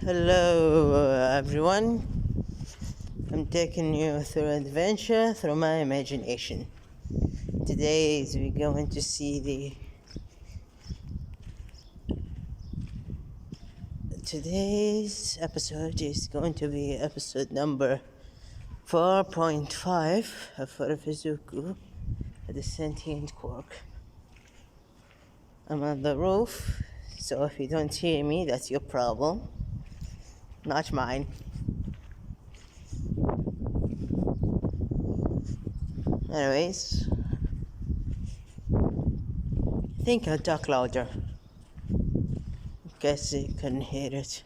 Hello, everyone. I'm taking you through an adventure through my imagination. Today we're going to see today's episode is going to be episode number 4.5 for Fizuku, the sentient quirk. I'm on the roof, so if you don't hear me, that's your problem, not mine. Anyways, I think I'll talk louder. Guess you couldn't hear it.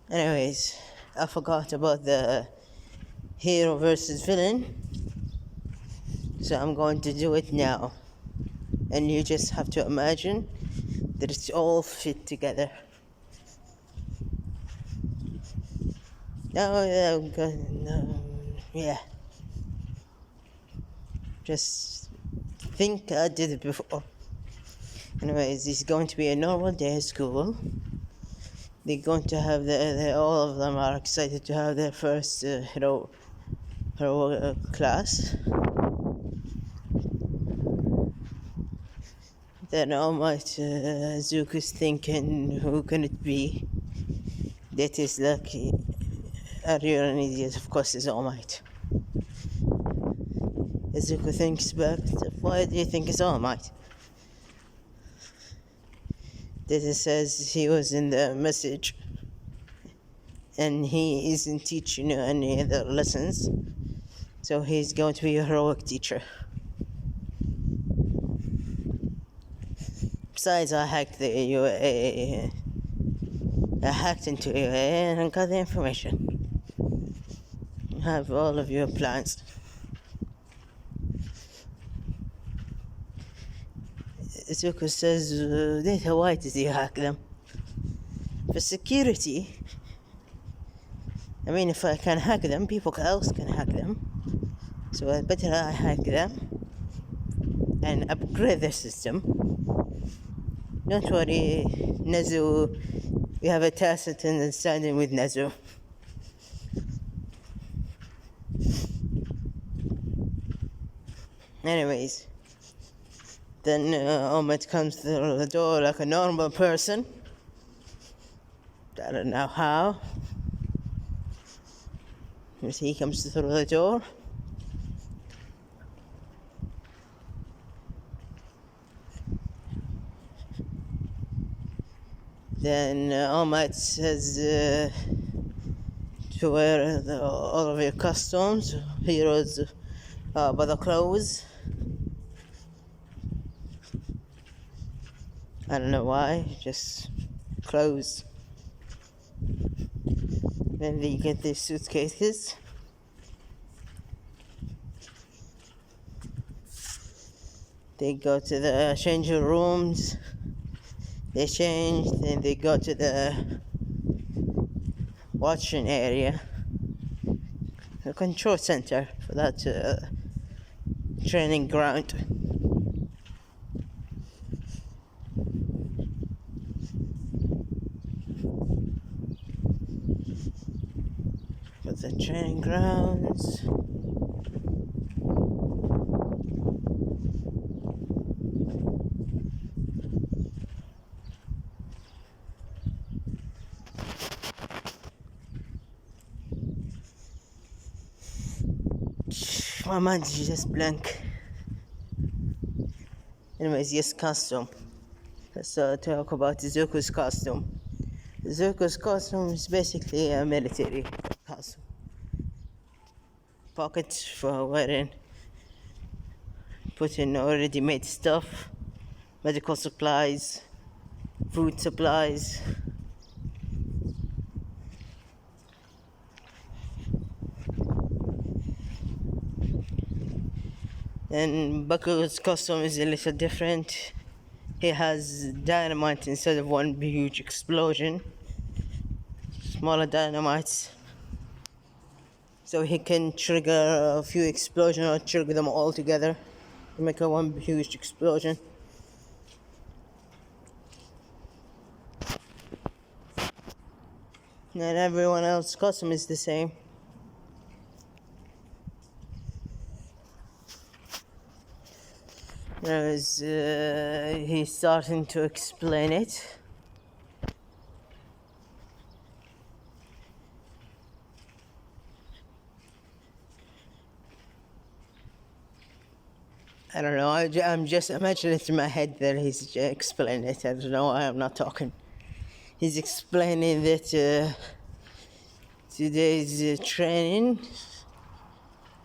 Anyways, I forgot about the hero versus villain, so I'm going to do it now. And you just have to imagine that it's all fit together. Yeah. Just think I did it before. Anyways, it's going to be a normal day at school. They're going to have all of them are excited to have their first hero class. Then All Might Zuko's thinking, who can it be? That is lucky. Are you an idiot? Of course it's All Might. Zuko thinks back, why do you think it's All Might? This says he was in the message and he isn't teaching any other lessons, so he's going to be a heroic teacher. Besides, I hacked the UA. I hacked into UA and I got the information. I have all of your plans. Zuko says, Data, why did you hack them? For security. I mean, if I can hack them, people else can hack them. So I better I hack them and upgrade the system. Don't worry, Nezu, we have a tacit understanding with Nezu. Anyways, then Omid comes through the door like a normal person. I don't know how. As he comes through the door. Then Omid says to wear all of your costumes, heroes by the clothes. I don't know why, just clothes. Then they get their suitcases. They go to the changing rooms. They change, then they go to the watching area, the control center for that training ground. For the training grounds. My mind is just blank. Anyways, yes, costume. Let's talk about Zuko's costume. Zuko's costume is basically a military costume. Pockets for wearing, putting already made stuff, medical supplies, food supplies. And Baku's costume is a little different. He has dynamite instead of one huge explosion. Smaller dynamites. So he can trigger a few explosions or trigger them all together to make a one huge explosion. And everyone else's costume is the same. As he's starting to explain it. I don't know, I'm just imagining it in my head that he's explaining it. I don't know why I'm not talking. He's explaining that today's training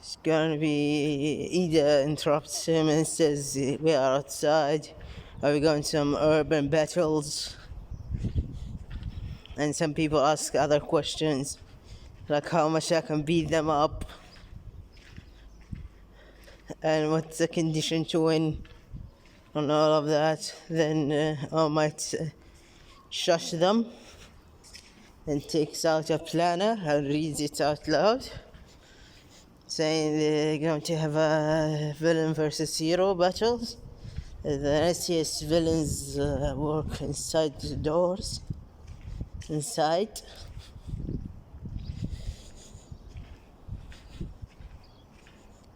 is gonna be, Ida interrupts him and says, we are outside, are we going to some urban battles? And some people ask other questions, like how much I can beat them up, and what's the condition to win, and all of that. Then I might shush them and takes out a planner and reads it out loud, saying they're going to have a villain versus hero battles. The SCS villains work inside the doors. Inside.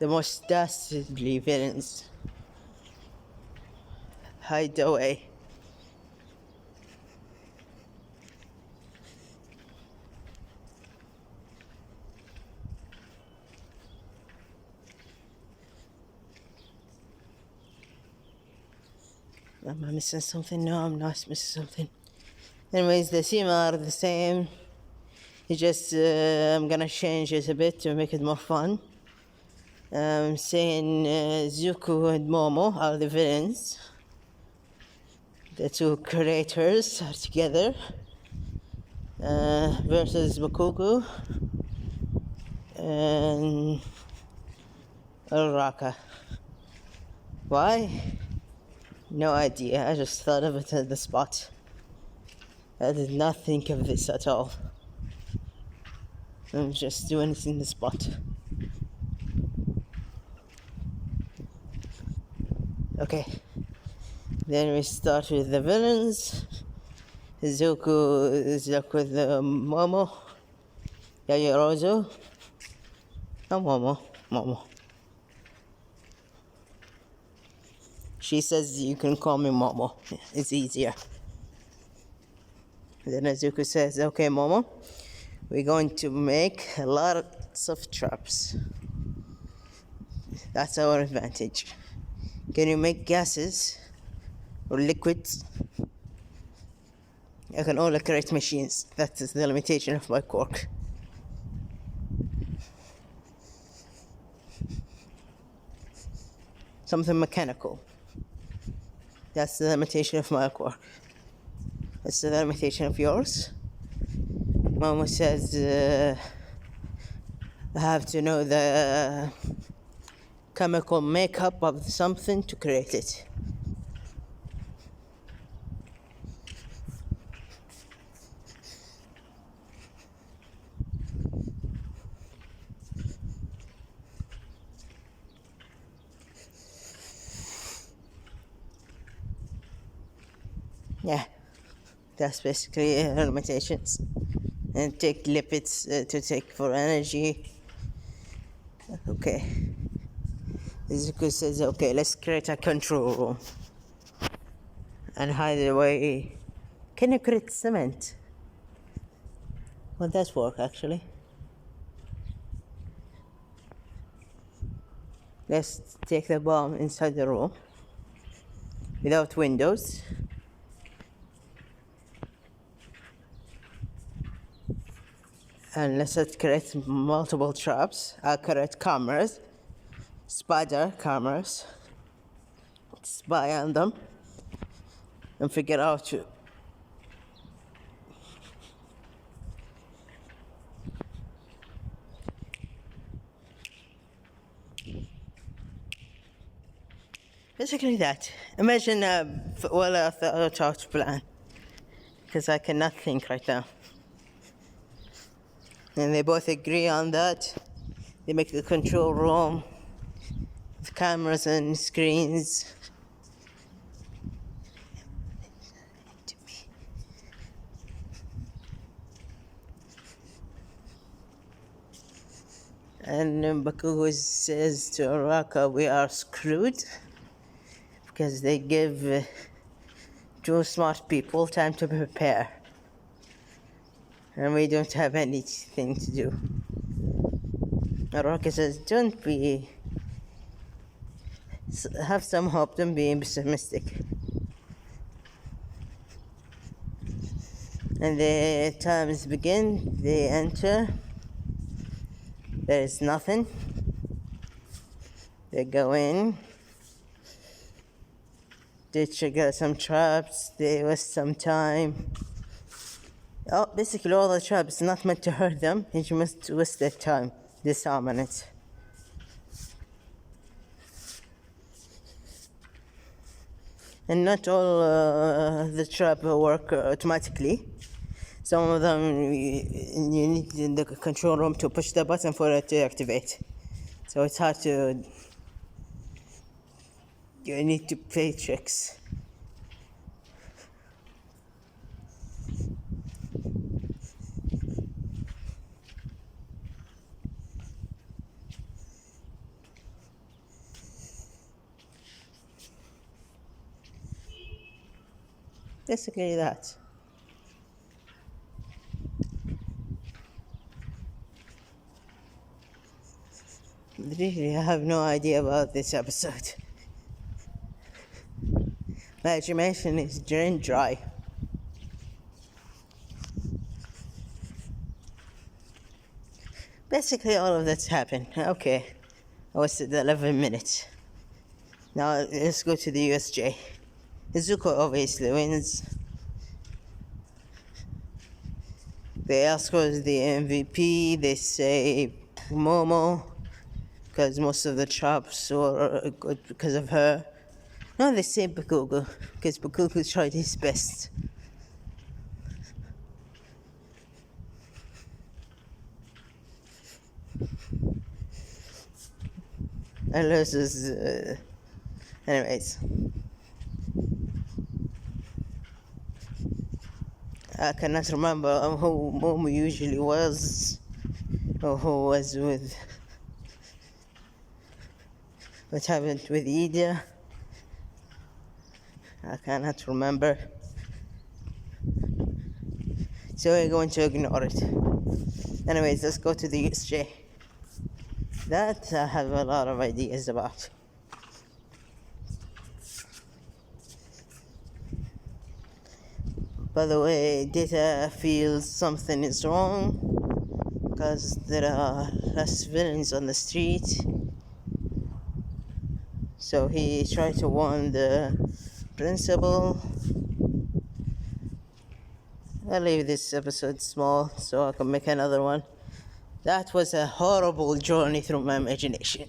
The most dastardly villains hide away. Am I missing something? No, I'm not missing something. Anyways, the theme are the same. It's just I'm gonna change it a bit to make it more fun. Saying Zuko and Momo are the villains. The two creators are together versus Bakugo and Uraraka. Why? No idea, I just thought of it at the spot. I did not think of this at all. I'm just doing it in the spot. Okay, then we start with the villains. Zuko is stuck with Momo, Yajirozo, and Momo. She says you can call me Momo, it's easier. Then Zuko says, okay Momo, we're going to make lots of traps. That's our advantage. Can you make gases or liquids? I can only create machines. That is the limitation of my quirk. Something mechanical. That's the limitation of my quirk. That's the limitation of yours. Mama says I have to know the chemical makeup of something to create it. Yeah, that's basically limitations. And take lipids to take for energy. Okay. Zuko says, okay, let's create a control room and hide away. Can you create cement? Well, that work actually. Let's take the bomb inside the room without windows. And let's create multiple traps. I'll create cameras, spider cameras, spy on them, and figure out to basically that. Imagine well thought out plan, because I cannot think right now. And they both agree on that. They make the control room with cameras and screens. And Bakugo says to Araka, we are screwed because they give two smart people time to prepare. And we don't have anything to do. Araka says, don't be... have some hope, don't be pessimistic. And the times begin, they enter. There is nothing. They go in. They trigger some traps. They waste some time. Basically all the traps not meant to hurt them. You must waste their time. Disarm on it. And not all the trap work automatically. Some of them you need in the control room to push the button for it to activate. So it's hard to... you need to play tricks. Basically that. Really, I have no idea about this episode. My imagination is drained dry. Basically all of that's happened. Okay, I wasted 11 minutes. Now let's go to the USJ. Izuku obviously wins. They ask who's the MVP. They say Momo, because most of the traps were good because of her. No, they say Bakugo, because Bakugo tried his best. And loses. Anyways. I cannot remember who Momo usually was, or who was with. What happened with Ida? I cannot remember. So we're going to ignore it. Anyways, let's go to the USJ. That I have a lot of ideas about. By the way, Data feels something is wrong because there are less villains on the street. So he tried to warn the principal. I'll leave this episode small so I can make another one. That was a horrible journey through my imagination.